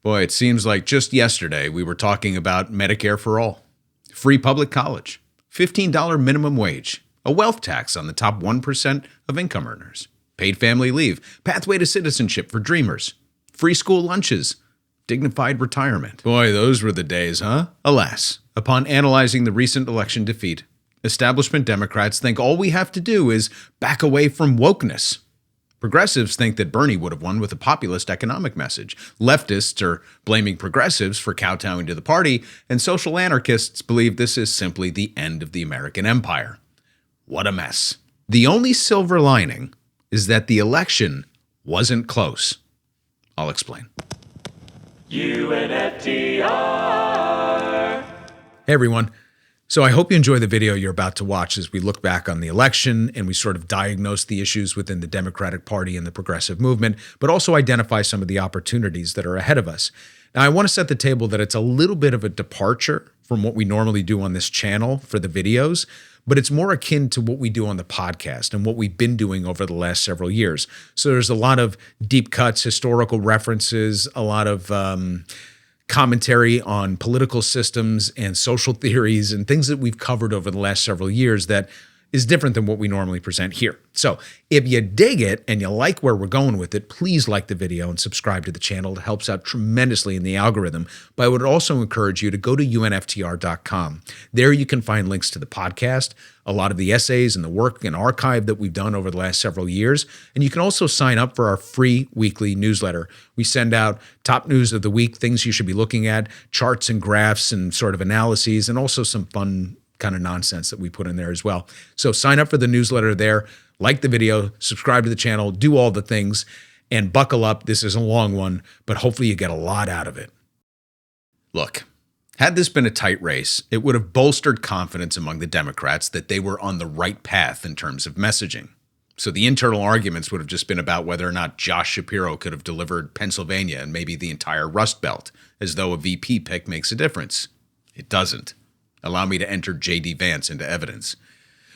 Boy, it seems like just yesterday we were talking about Medicare for all, free public college, $15 minimum wage, a wealth tax on the top 1% of income earners, paid family leave, pathway to citizenship for dreamers, free school lunches, dignified retirement. Boy, those were the days, huh? Alas, upon analyzing the recent election defeat, establishment Democrats think all we have to do is back away from wokeness. Progressives think that Bernie would have won with a populist economic message. Leftists are blaming progressives for kowtowing to the party, and social anarchists believe this is simply the end of the American empire. What a mess. The only silver lining is that the election wasn't close. I'll explain. UNFTR. Hey everyone. So I hope you enjoy the video you're about to watch as we look back on the election and we sort of diagnose the issues within the Democratic Party and the progressive movement, but also identify some of the opportunities that are ahead of us. Now, I want to set the table that it's a little bit of a departure from what we normally do on this channel for the videos, but it's more akin to what we do on the podcast and what we've been doing over the last several years. So there's a lot of deep cuts, historical references, a lot of commentary on political systems and social theories and things that we've covered over the last several years that is different than what we normally present here. So if you dig it and you like where we're going with it, please like the video and subscribe to the channel. It helps out tremendously in the algorithm. But I would also encourage you to go to UNFTR.com. There you can find links to the podcast, a lot of the essays and the work and archive that we've done over the last several years. And you can also sign up for our free weekly newsletter. We send out top news of the week, things you should be looking at, charts and graphs and sort of analyses, and also some fun kind of nonsense that we put in there as well. So sign up for the newsletter there, like the video, subscribe to the channel, do all the things, and buckle up. This is a long one, but hopefully you get a lot out of it. Look, had this been a tight race, it would have bolstered confidence among the Democrats that they were on the right path in terms of messaging. So the internal arguments would have just been about whether or not Josh Shapiro could have delivered Pennsylvania and maybe the entire Rust Belt, as though a VP pick makes a difference. It doesn't. Allow me to enter J.D. Vance into evidence.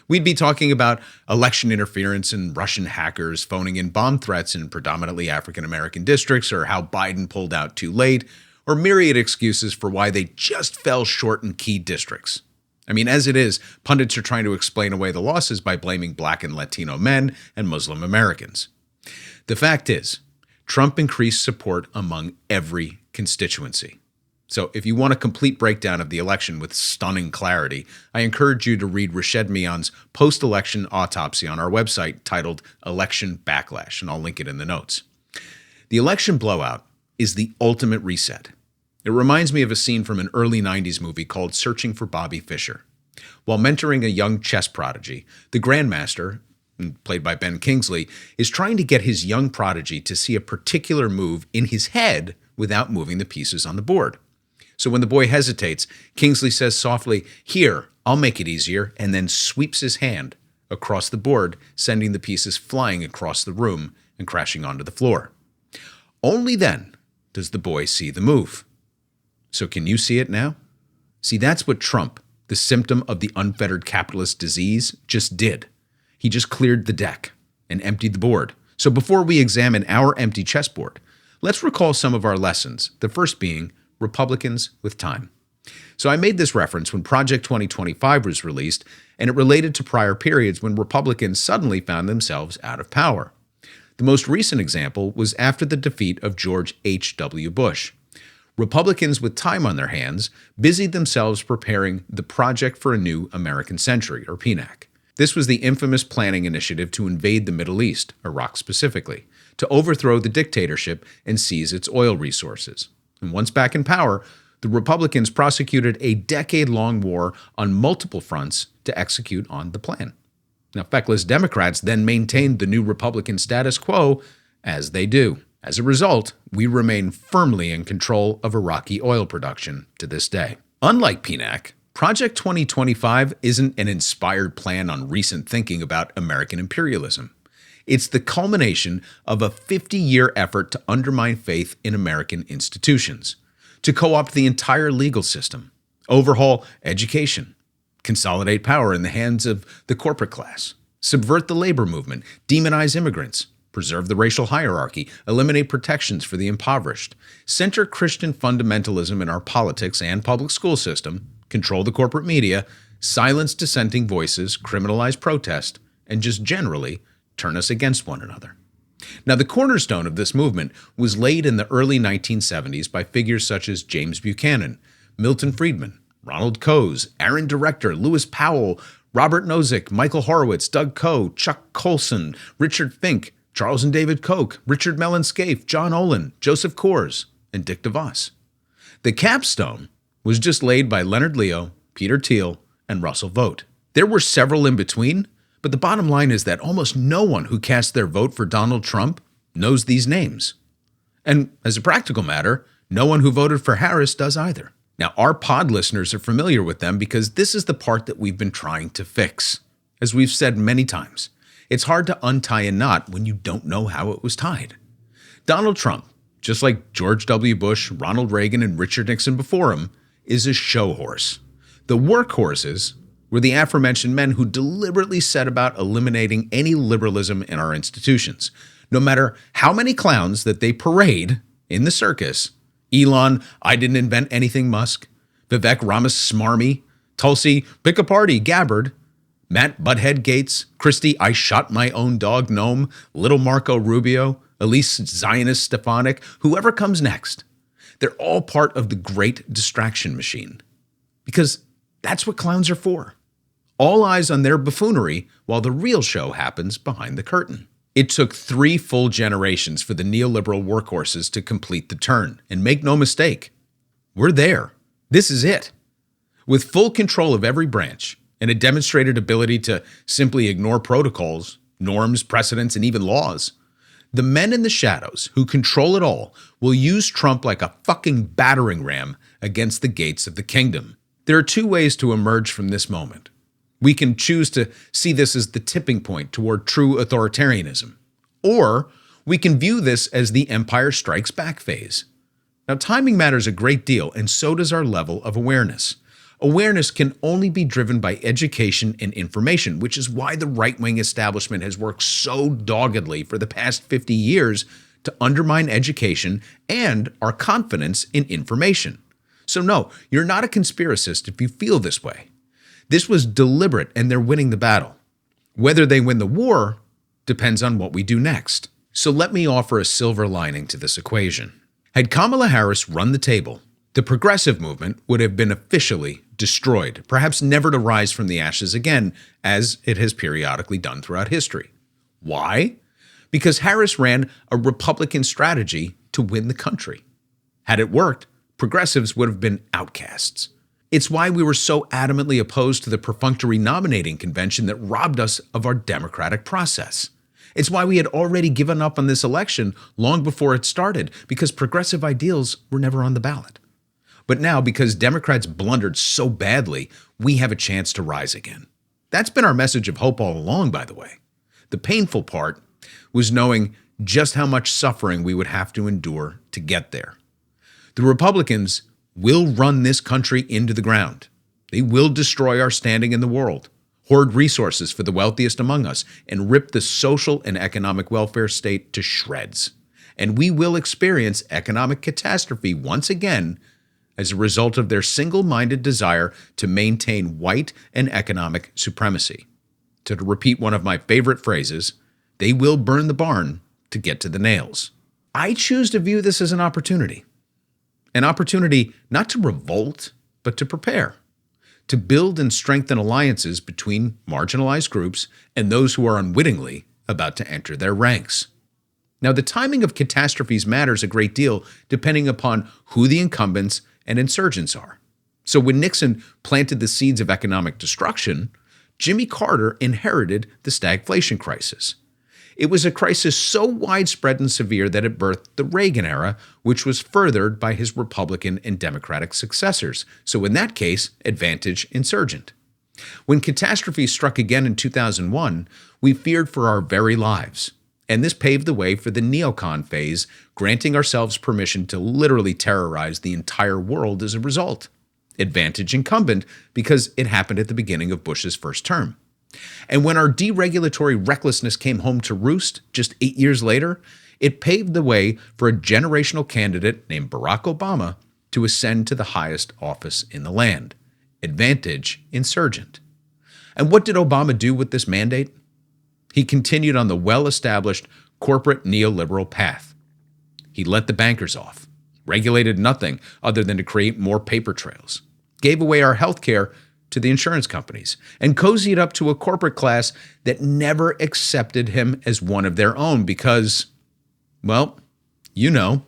We'd be talking about election interference and Russian hackers phoning in bomb threats in predominantly African-American districts, or how Biden pulled out too late, or myriad excuses for why they just fell short in key districts. I mean, as it is, pundits are trying to explain away the losses by blaming Black and Latino men and Muslim Americans. The fact is, Trump increased support among every constituency. So if you want a complete breakdown of the election with stunning clarity, I encourage you to read Rashed Mian's post-election autopsy on our website titled Election Backlash, and I'll link it in the notes. The election blowout is the ultimate reset. It reminds me of a scene from an early 90s movie called Searching for Bobby Fischer. While mentoring a young chess prodigy, the Grandmaster, played by Ben Kingsley, is trying to get his young prodigy to see a particular move in his head without moving the pieces on the board. So when the boy hesitates, Kingsley says softly, "Here, I'll make it easier," and then sweeps his hand across the board, sending the pieces flying across the room and crashing onto the floor. Only then does the boy see the move. So can you see it now? See, that's what Trump, the symptom of the unfettered capitalist disease, just did. He just cleared the deck and emptied the board. So before we examine our empty chessboard, let's recall some of our lessons, the first being Republicans with time. So I made this reference when Project 2025 was released, and it related to prior periods when Republicans suddenly found themselves out of power. The most recent example was after the defeat of George H.W. Bush. Republicans with time on their hands busied themselves preparing the Project for a New American Century, or PNAC. This was the infamous planning initiative to invade the Middle East, Iraq specifically, to overthrow the dictatorship and seize its oil resources. And once back in power, the Republicans prosecuted a decade-long war on multiple fronts to execute on the plan. Now, feckless Democrats then maintained the new Republican status quo, as they do. As a result, we remain firmly in control of Iraqi oil production to this day. Unlike PNAC, Project 2025 isn't an inspired plan on recent thinking about American imperialism. It's the culmination of a 50-year effort to undermine faith in American institutions, to co-opt the entire legal system, overhaul education, consolidate power in the hands of the corporate class, subvert the labor movement, demonize immigrants, preserve the racial hierarchy, eliminate protections for the impoverished, center Christian fundamentalism in our politics and public school system, control the corporate media, silence dissenting voices, criminalize protest, and just generally turn us against one another. Now, the cornerstone of this movement was laid in the early 1970s by figures such as James Buchanan, Milton Friedman, Ronald Coase, Aaron Director, Lewis Powell, Robert Nozick, Michael Horowitz, Doug Coe, Chuck Colson, Richard Fink, Charles and David Koch, Richard Mellon Scaife, John Olin, Joseph Coors, and Dick DeVos. The capstone was just laid by Leonard Leo, Peter Thiel, and Russell Vought. There were several in between, but the bottom line is that almost no one who cast their vote for Donald Trump knows these names. And as a practical matter, no one who voted for Harris does either. Now, our pod listeners are familiar with them because this is the part that we've been trying to fix. As we've said many times, it's hard to untie a knot when you don't know how it was tied. Donald Trump, just like George W. Bush, Ronald Reagan, and Richard Nixon before him, is a show horse. The workhorses were the aforementioned men who deliberately set about eliminating any liberalism in our institutions. No matter how many clowns that they parade in the circus, Elon, I didn't invent anything Musk, Vivek Ramaswamy, Tulsi, pick a party, Gabbard, Matt Butthead Gates, Christie, I shot my own dog Gnome, Little Marco Rubio, Elise Zionist Stefanik, whoever comes next. They're all part of the great distraction machine. Because that's what clowns are for. All eyes on their buffoonery while the real show happens behind the curtain. It took 3 full generations for the neoliberal workhorses to complete the turn. And make no mistake, we're there. This is it. With full control of every branch and a demonstrated ability to simply ignore protocols, norms, precedents, and even laws, the men in the shadows who control it all will use Trump like a fucking battering ram against the gates of the kingdom. There are 2 ways to emerge from this moment. We can choose to see this as the tipping point toward true authoritarianism, or we can view this as the Empire Strikes Back phase. Now, timing matters a great deal, and so does our level of awareness. Awareness can only be driven by education and information, which is why the right-wing establishment has worked so doggedly for the past 50 years to undermine education and our confidence in information. So no, you're not a conspiracist if you feel this way. This was deliberate, and they're winning the battle. Whether they win the war depends on what we do next. So let me offer a silver lining to this equation. Had Kamala Harris run the table, the progressive movement would have been officially destroyed, perhaps never to rise from the ashes again, as it has periodically done throughout history. Why? Because Harris ran a Republican strategy to win the country. Had it worked, progressives would have been outcasts. It's why we were so adamantly opposed to the perfunctory nominating convention that robbed us of our democratic process. It's why we had already given up on this election long before it started, because progressive ideals were never on the ballot. But now, because Democrats blundered so badly, we have a chance to rise again. That's been our message of hope all along, by the way. The painful part was knowing just how much suffering we would have to endure to get there. The Republicans will run this country into the ground. They will destroy our standing in the world, hoard resources for the wealthiest among us, and rip the social and economic welfare state to shreds. And we will experience economic catastrophe once again as a result of their single-minded desire to maintain white and economic supremacy. To repeat one of my favorite phrases, they will burn the barn to get to the nails. I choose to view this as an opportunity. An opportunity not to revolt, but to prepare, to build and strengthen alliances between marginalized groups and those who are unwittingly about to enter their ranks. Now, the timing of catastrophes matters a great deal depending upon who the incumbents and insurgents are. So when Nixon planted the seeds of economic destruction, Jimmy Carter inherited the stagflation crisis. It was a crisis so widespread and severe that it birthed the Reagan era, which was furthered by his Republican and Democratic successors. So in that case, advantage insurgent. When catastrophe struck again in 2001, we feared for our very lives. And this paved the way for the neocon phase, granting ourselves permission to literally terrorize the entire world as a result. Advantage incumbent because it happened at the beginning of Bush's first term. And when our deregulatory recklessness came home to roost just 8 years later, it paved the way for a generational candidate named Barack Obama to ascend to the highest office in the land, advantage insurgent. And what did Obama do with this mandate? He continued on the well-established corporate neoliberal path. He let the bankers off, regulated nothing other than to create more paper trails, gave away our health care to the insurance companies, and cozied up to a corporate class that never accepted him as one of their own because, well, you know.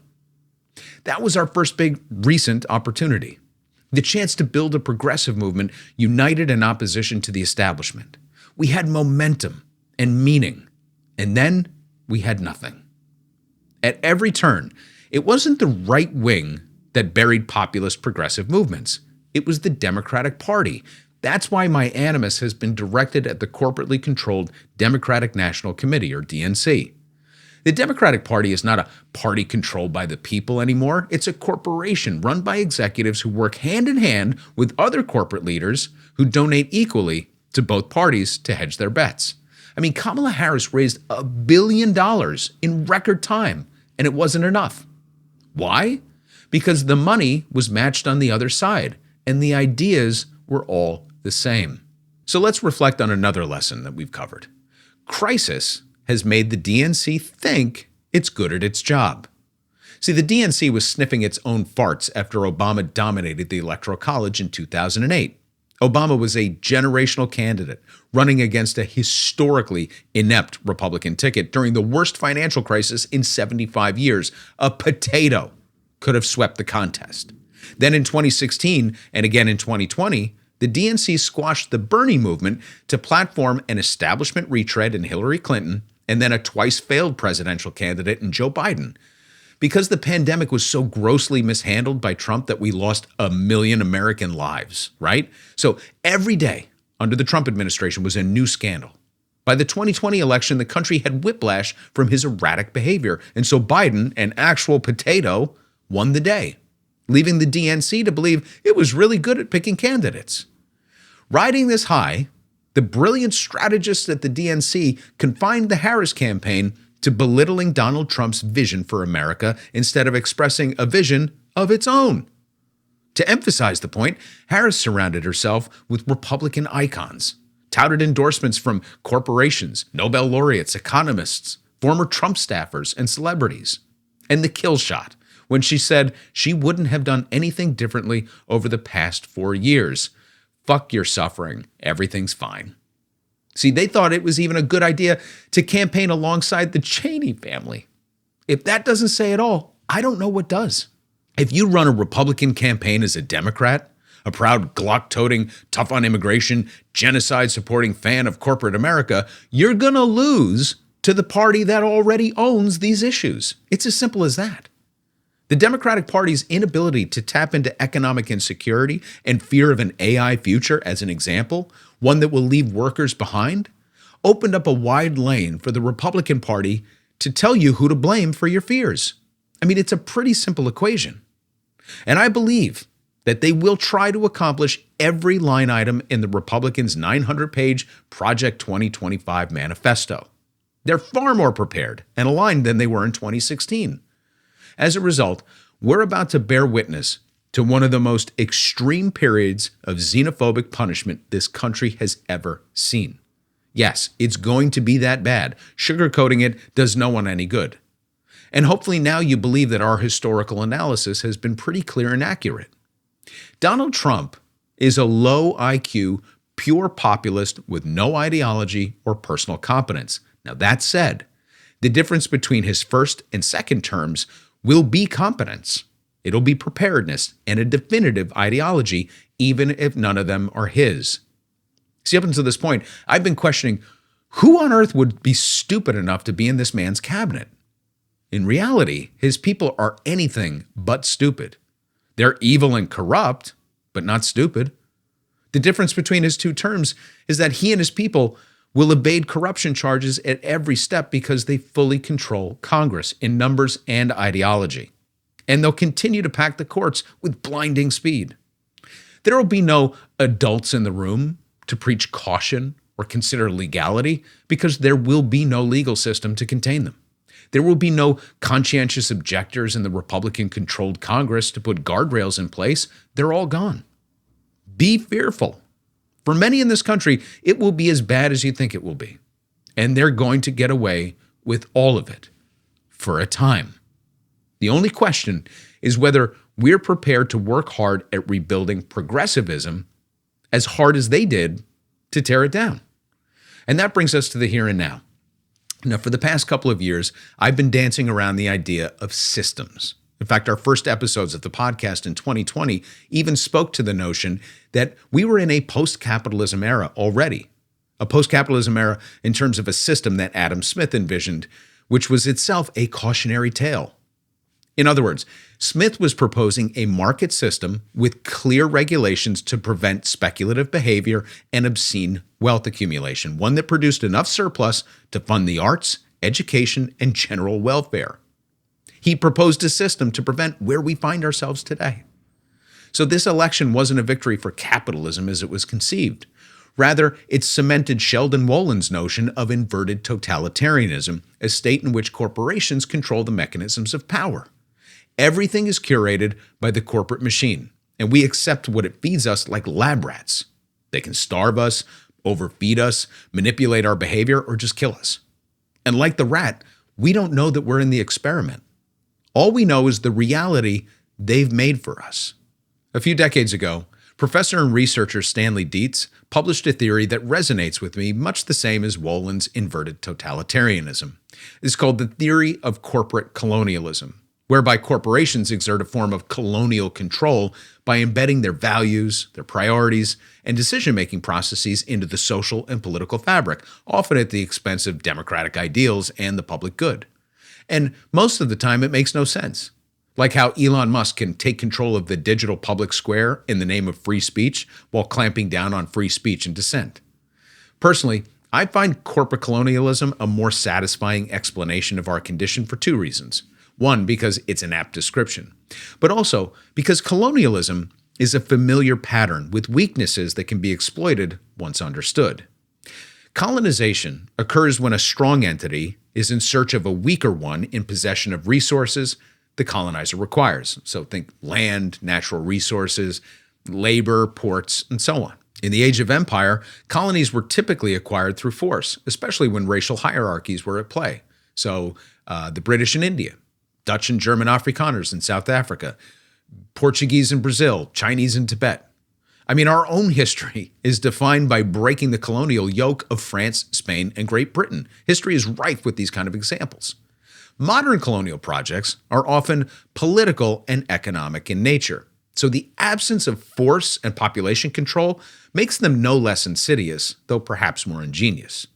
That was our first big recent opportunity. The chance to build a progressive movement united in opposition to the establishment. We had momentum and meaning, and then we had nothing. At every turn, it wasn't the right wing that buried populist progressive movements. It was the Democratic Party. That's why my animus has been directed at the corporately controlled Democratic National Committee, or DNC. The Democratic Party is not a party controlled by the people anymore. It's a corporation run by executives who work hand in hand with other corporate leaders who donate equally to both parties to hedge their bets. I mean, Kamala Harris raised $1 billion in record time, and it wasn't enough. Why? Because the money was matched on the other side, and the ideas were all the same. So let's reflect on another lesson that we've covered. Crisis has made the DNC think it's good at its job. See, the DNC was sniffing its own farts after Obama dominated the Electoral College in 2008. Obama was a generational candidate running against a historically inept Republican ticket during the worst financial crisis in 75 years. A potato could have swept the contest. Then in 2016 and again in 2020, the DNC squashed the Bernie movement to platform an establishment retread in Hillary Clinton and then a twice-failed presidential candidate in Joe Biden. Because the pandemic was so grossly mishandled by Trump that we lost 1 million American lives, right? So every day under the Trump administration was a new scandal. By the 2020 election, the country had whiplash from his erratic behavior, and so Biden, an actual potato, won the day, leaving the DNC to believe it was really good at picking candidates. Riding this high, the brilliant strategists at the DNC confined the Harris campaign to belittling Donald Trump's vision for America instead of expressing a vision of its own. To emphasize the point, Harris surrounded herself with Republican icons, touted endorsements from corporations, Nobel laureates, economists, former Trump staffers, and celebrities. And the kill shot, when she said she wouldn't have done anything differently over the past 4 years. Fuck your suffering. Everything's fine. See, they thought it was even a good idea to campaign alongside the Cheney family. If that doesn't say it all, I don't know what does. If you run a Republican campaign as a Democrat, a proud Glock-toting, tough on immigration, genocide-supporting fan of corporate America, you're going to lose to the party that already owns these issues. It's as simple as that. The Democratic Party's inability to tap into economic insecurity and fear of an AI future, as an example, one that will leave workers behind, opened up a wide lane for the Republican Party to tell you who to blame for your fears. I mean, it's a pretty simple equation. And I believe that they will try to accomplish every line item in the Republicans' 900-page Project 2025 manifesto. They're far more prepared and aligned than they were in 2016. As a result, we're about to bear witness to one of the most extreme periods of xenophobic punishment this country has ever seen. Yes, it's going to be that bad. Sugarcoating it does no one any good. And hopefully now you believe that our historical analysis has been pretty clear and accurate. Donald Trump is a low IQ, pure populist with no ideology or personal competence. Now that said, the difference between his first and second terms will be competence. It'll be preparedness and a definitive ideology, even if none of them are his. See, up until this point, I've been questioning who on earth would be stupid enough to be in this man's cabinet. In reality, his people are anything but stupid. They're evil and corrupt, but not stupid. The difference between his two terms is that he and his people will evade corruption charges at every step because they fully control Congress in numbers and ideology. And they'll continue to pack the courts with blinding speed. There will be no adults in the room to preach caution or consider legality because there will be no legal system to contain them. There will be no conscientious objectors in the Republican-controlled Congress to put guardrails in place. They're all gone. Be fearful. For many in this country, it will be as bad as you think it will be. And they're going to get away with all of it for a time. The only question is whether we're prepared to work hard at rebuilding progressivism as hard as they did to tear it down. And that brings us to the here and now. Now, for the past couple of years, I've been dancing around the idea of systems. In fact, our first episodes of the podcast in 2020 even spoke to the notion that we were in a post-capitalism era already. A post-capitalism era in terms of a system that Adam Smith envisioned, which was itself a cautionary tale. In other words, Smith was proposing a market system with clear regulations to prevent speculative behavior and obscene wealth accumulation, one that produced enough surplus to fund the arts, education, and general welfare. He proposed a system to prevent where we find ourselves today. So this election wasn't a victory for capitalism as it was conceived. Rather, it cemented Sheldon Wollin's notion of inverted totalitarianism, a state in which corporations control the mechanisms of power. Everything is curated by the corporate machine, and we accept what it feeds us like lab rats. They can starve us, overfeed us, manipulate our behavior, or just kill us. And like the rat, we don't know that we're in the experiment. All we know is the reality they've made for us. A few decades ago, professor and researcher Stanley Deetz published a theory that resonates with me much the same as Wollin's inverted totalitarianism. It's called the theory of corporate colonialism, whereby corporations exert a form of colonial control by embedding their values, their priorities, and decision-making processes into the social and political fabric, often at the expense of democratic ideals and the public good. And most of the time, it makes no sense. Like how Elon Musk can take control of the digital public square in the name of free speech while clamping down on free speech and dissent. Personally, I find corporate colonialism a more satisfying explanation of our condition for two reasons. One, because it's an apt description, but also because colonialism is a familiar pattern with weaknesses that can be exploited once understood. Colonization occurs when a strong entity is in search of a weaker one in possession of resources the colonizer requires. So think land, natural resources, labor, ports, and so on. In the age of empire, colonies were typically acquired through force, especially when racial hierarchies were at play. So the British in India, Dutch and German Afrikaners in South Africa, Portuguese in Brazil, Chinese in Tibet. I mean, our own history is defined by breaking the colonial yoke of France, Spain, and Great Britain. History is rife with these kind of examples. Modern colonial projects are often political and economic in nature. So the absence of force and population control makes them no less insidious, though perhaps more ingenious.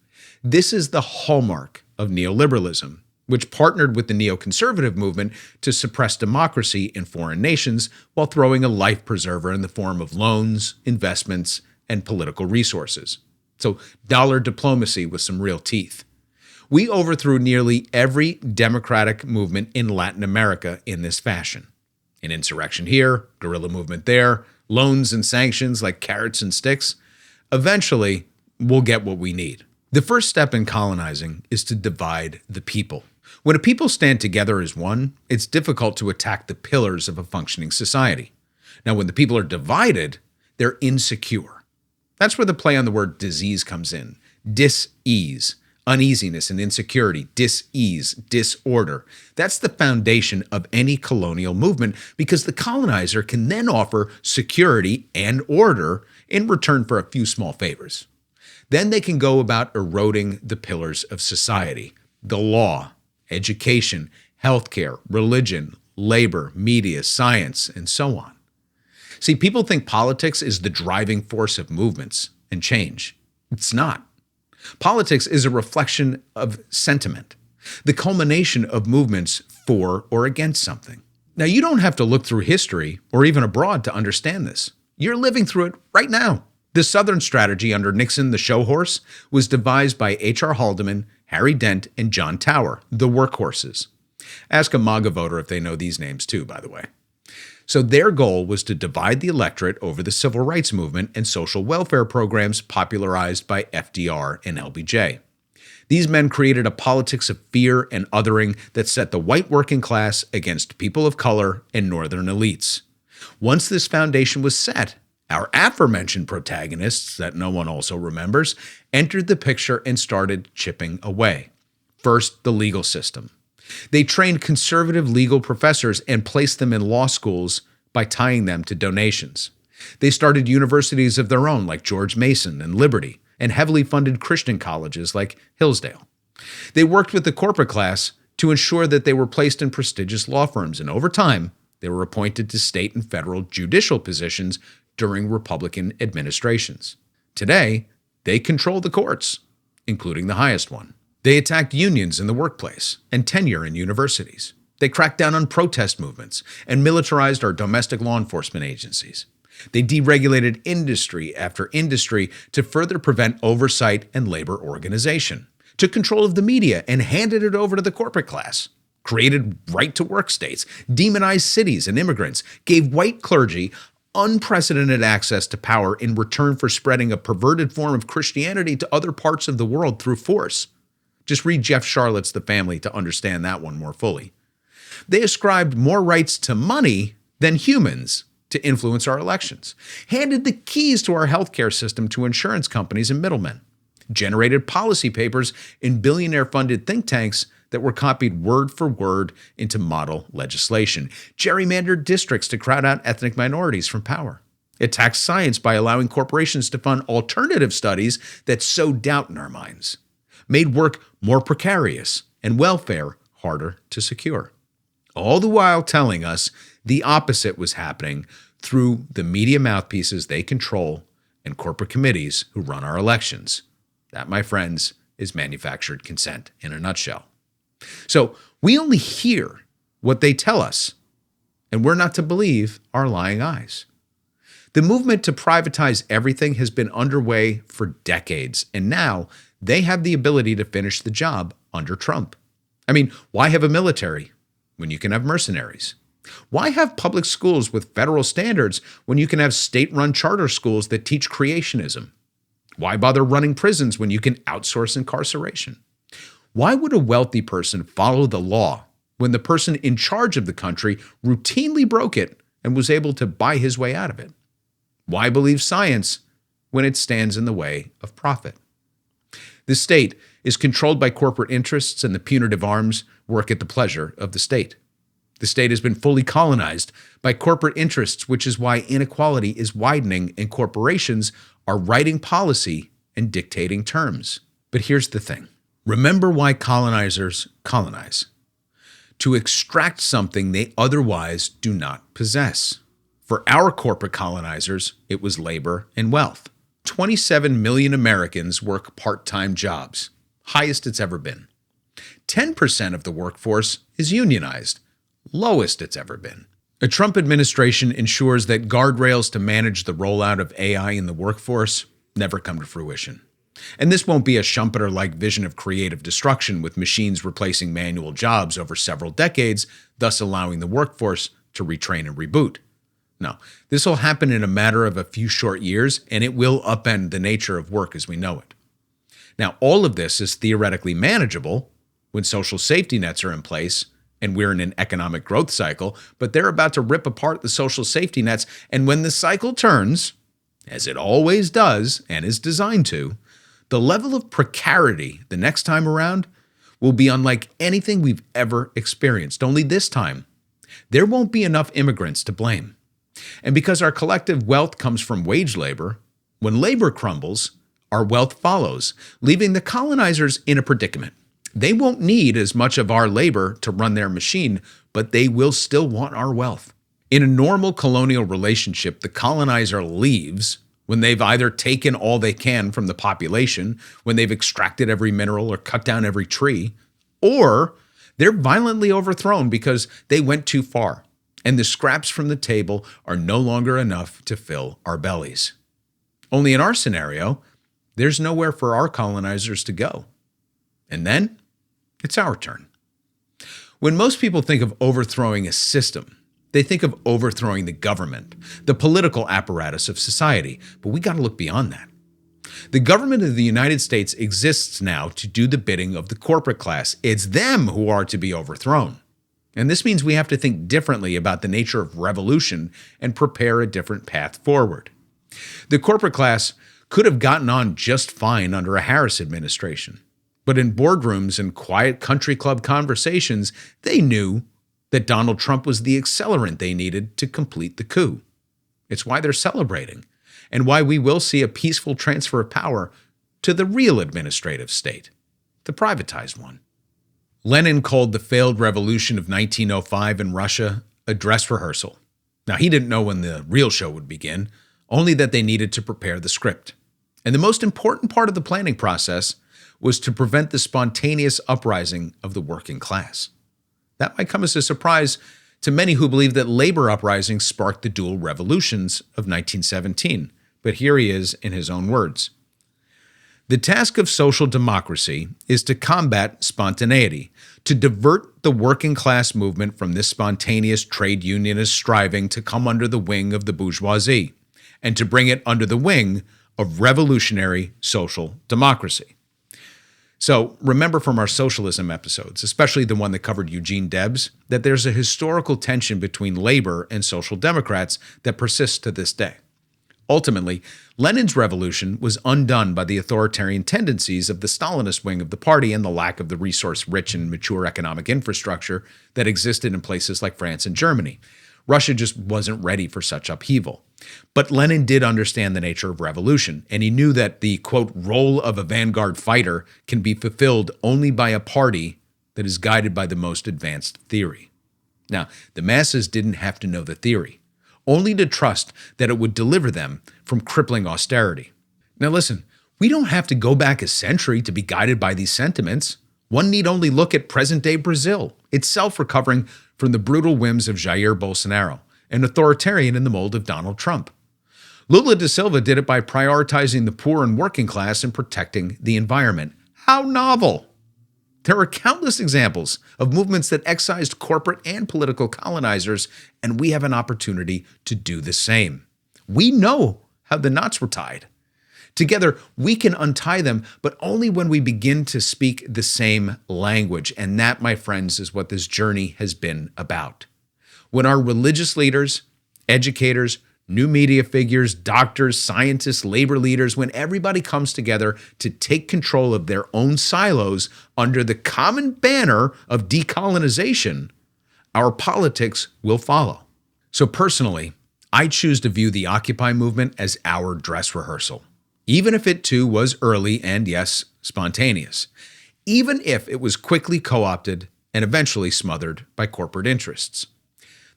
This is the hallmark of neoliberalism, which partnered with the neoconservative movement to suppress democracy in foreign nations while throwing a life preserver in the form of loans, investments, and political resources. So dollar diplomacy with some real teeth. We overthrew nearly every democratic movement in Latin America in this fashion. An insurrection here, guerrilla movement there, loans and sanctions like carrots and sticks. Eventually, we'll get what we need. The first step in colonizing is to divide the people. When a people stand together as one, it's difficult to attack the pillars of a functioning society. Now, when the people are divided, they're insecure. That's where the play on the word disease comes in. Dis-ease, uneasiness and insecurity, dis-ease, disorder. That's the foundation of any colonial movement because the colonizer can then offer security and order in return for a few small favors. Then they can go about eroding the pillars of society, the law, education, healthcare, religion, labor, media, science, and so on. See, people think politics is the driving force of movements and change. It's not. Politics is a reflection of sentiment, the culmination of movements for or against something. Now, you don't have to look through history or even abroad to understand this. You're living through it right now. The Southern strategy under Nixon, the show horse, was devised by H.R. Haldeman, Harry Dent, and John Tower, the workhorses. Ask a MAGA voter if they know these names too, by the way. So their goal was to divide the electorate over the civil rights movement and social welfare programs popularized by FDR and LBJ. These men created a politics of fear and othering that set the white working class against people of color and northern elites. Once this foundation was set, our aforementioned protagonists, that no one also remembers, entered the picture and started chipping away. First, the legal system. They trained conservative legal professors and placed them in law schools by tying them to donations. They started universities of their own like George Mason and Liberty, and heavily funded Christian colleges like Hillsdale. They worked with the corporate class to ensure that they were placed in prestigious law firms, and over time, they were appointed to state and federal judicial positions during Republican administrations. Today, they control the courts, including the highest one. They attacked unions in the workplace and tenure in universities. They cracked down on protest movements and militarized our domestic law enforcement agencies. They deregulated industry after industry to further prevent oversight and labor organization, took control of the media and handed it over to the corporate class, created right-to-work states, demonized cities and immigrants, gave white clergy unprecedented access to power in return for spreading a perverted form of Christianity to other parts of the world through force. Just read Jeff Charlotte's The Family to understand that one more fully. They ascribed more rights to money than humans to influence our elections, handed the keys to our healthcare system to insurance companies and middlemen, generated policy papers in billionaire-funded think tanks that were copied word for word into model legislation, gerrymandered districts to crowd out ethnic minorities from power, attacked science by allowing corporations to fund alternative studies that sow doubt in our minds, made work more precarious and welfare harder to secure. All the while telling us the opposite was happening through the media mouthpieces they control and corporate committees who run our elections. That, my friends, is manufactured consent in a nutshell. So we only hear what they tell us, and we're not to believe our lying eyes. The movement to privatize everything has been underway for decades, and now they have the ability to finish the job under Trump. I mean, why have a military when you can have mercenaries? Why have public schools with federal standards when you can have state-run charter schools that teach creationism? Why bother running prisons when you can outsource incarceration? Why would a wealthy person follow the law when the person in charge of the country routinely broke it and was able to buy his way out of it? Why believe science when it stands in the way of profit? The state is controlled by corporate interests, and the punitive arms work at the pleasure of the state. The state has been fully colonized by corporate interests, which is why inequality is widening and corporations are writing policy and dictating terms. But here's the thing. Remember why colonizers colonize: to extract something they otherwise do not possess. For our corporate colonizers, it was labor and wealth. 27 million Americans work part-time jobs, highest it's ever been. 10% of the workforce is unionized, lowest it's ever been. A Trump administration ensures that guardrails to manage the rollout of AI in the workforce never come to fruition. And this won't be a Schumpeter-like vision of creative destruction with machines replacing manual jobs over several decades, thus allowing the workforce to retrain and reboot. No, this will happen in a matter of a few short years, and it will upend the nature of work as we know it. Now, all of this is theoretically manageable when social safety nets are in place and we're in an economic growth cycle, but they're about to rip apart the social safety nets, and when the cycle turns, as it always does and is designed to, the level of precarity the next time around will be unlike anything we've ever experienced. Only this time, there won't be enough immigrants to blame. And because our collective wealth comes from wage labor, when labor crumbles, our wealth follows, leaving the colonizers in a predicament. They won't need as much of our labor to run their machine, but they will still want our wealth. In a normal colonial relationship, the colonizer leaves when they've either taken all they can from the population, when they've extracted every mineral or cut down every tree, or they're violently overthrown because they went too far, and the scraps from the table are no longer enough to fill our bellies. Only in our scenario, there's nowhere for our colonizers to go. And then it's our turn. When most people think of overthrowing a system, They think of overthrowing the government, the political apparatus of society, but we got to look beyond that. The government of the United States exists now to do the bidding of the corporate class. It's them who are to be overthrown. And this means we have to think differently about the nature of revolution and prepare a different path forward. The corporate class could have gotten on just fine under a Harris administration. But in boardrooms and quiet country club conversations, they knew that Donald Trump was the accelerant they needed to complete the coup. It's why they're celebrating, and why we will see a peaceful transfer of power to the real administrative state, the privatized one. Lenin called the failed revolution of 1905 in Russia a dress rehearsal. Now, he didn't know when the real show would begin, only that they needed to prepare the script. And the most important part of the planning process was to prevent the spontaneous uprising of the working class. That might come as a surprise to many who believe that labor uprisings sparked the dual revolutions of 1917. But here he is in his own words. The task of social democracy is to combat spontaneity, to divert the working class movement from this spontaneous trade unionist striving to come under the wing of the bourgeoisie, and to bring it under the wing of revolutionary social democracy. So remember from our socialism episodes, especially the one that covered Eugene Debs, that there's a historical tension between labor and social democrats that persists to this day. Ultimately, Lenin's revolution was undone by the authoritarian tendencies of the Stalinist wing of the party and the lack of the resource-rich and mature economic infrastructure that existed in places like France and Germany. Russia just wasn't ready for such upheaval. But Lenin did understand the nature of revolution, and he knew that the, quote, role of a vanguard fighter can be fulfilled only by a party that is guided by the most advanced theory. Now, the masses didn't have to know the theory, only to trust that it would deliver them from crippling austerity. Now listen, we don't have to go back a century to be guided by these sentiments. One need only look at present-day Brazil, itself recovering from the brutal whims of Jair Bolsonaro, an authoritarian in the mold of Donald Trump. Lula da Silva did it by prioritizing the poor and working class and protecting the environment. How novel! There are countless examples of movements that excised corporate and political colonizers, and we have an opportunity to do the same. We know how the knots were tied. Together, we can untie them, but only when we begin to speak the same language. And that, my friends, is what this journey has been about. When our religious leaders, educators, new media figures, doctors, scientists, labor leaders, when everybody comes together to take control of their own silos under the common banner of decolonization, our politics will follow. So personally, I choose to view the Occupy movement as our dress rehearsal, even if it too was early and, yes, spontaneous, even if it was quickly co-opted and eventually smothered by corporate interests.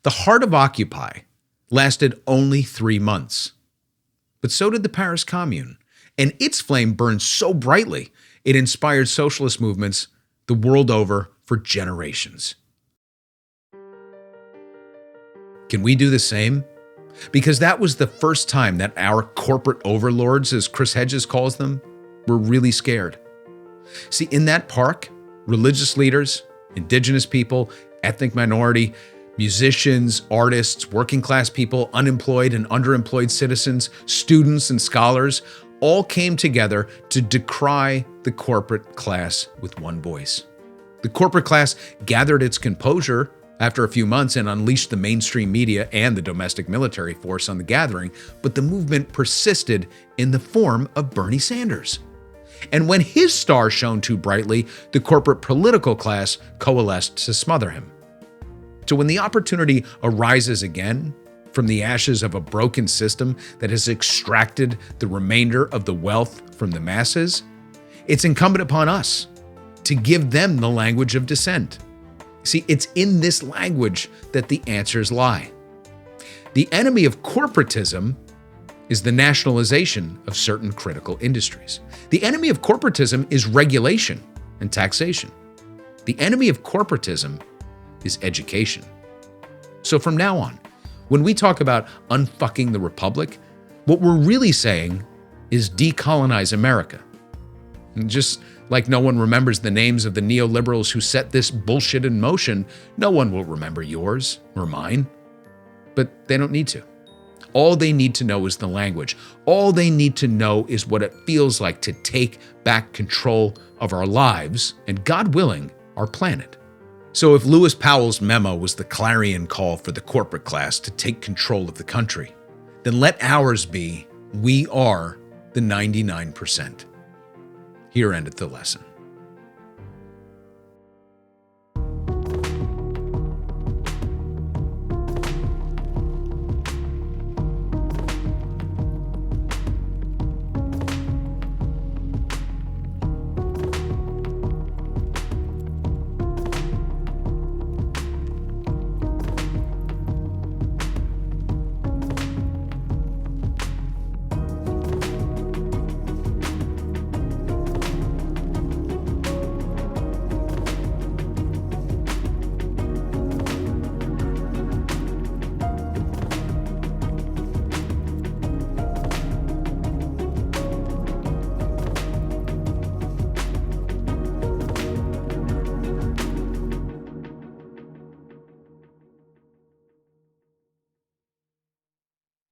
The heart of Occupy lasted only 3 months, but so did the Paris Commune, and its flame burned so brightly it inspired socialist movements the world over for generations. Can we do the same? Because that was the first time that our corporate overlords, as Chris Hedges calls them, were really scared. See, in that park, religious leaders, indigenous people, ethnic minority, musicians, artists, working class people, unemployed and underemployed citizens, students and scholars all came together to decry the corporate class with one voice. The corporate class gathered its composure after a few months and unleashed the mainstream media and the domestic military force on the gathering, but the movement persisted in the form of Bernie Sanders. And when his star shone too brightly, the corporate political class coalesced to smother him. So when the opportunity arises again from the ashes of a broken system that has extracted the remainder of the wealth from the masses, it's incumbent upon us to give them the language of dissent. See, it's in this language that the answers lie. The enemy of corporatism is the nationalization of certain critical industries. The enemy of corporatism is regulation and taxation. The enemy of corporatism is education. So from now on, when we talk about unfucking the republic, what we're really saying is decolonize America. And just like no one remembers the names of the neoliberals who set this bullshit in motion, no one will remember yours or mine. but they don't need to. All they need to know is the language. All they need to know is what it feels like to take back control of our lives and, God willing, our planet. So if Lewis Powell's memo was the clarion call for the corporate class to take control of the country, then let ours be, we are the 99%. Here endeth the lesson.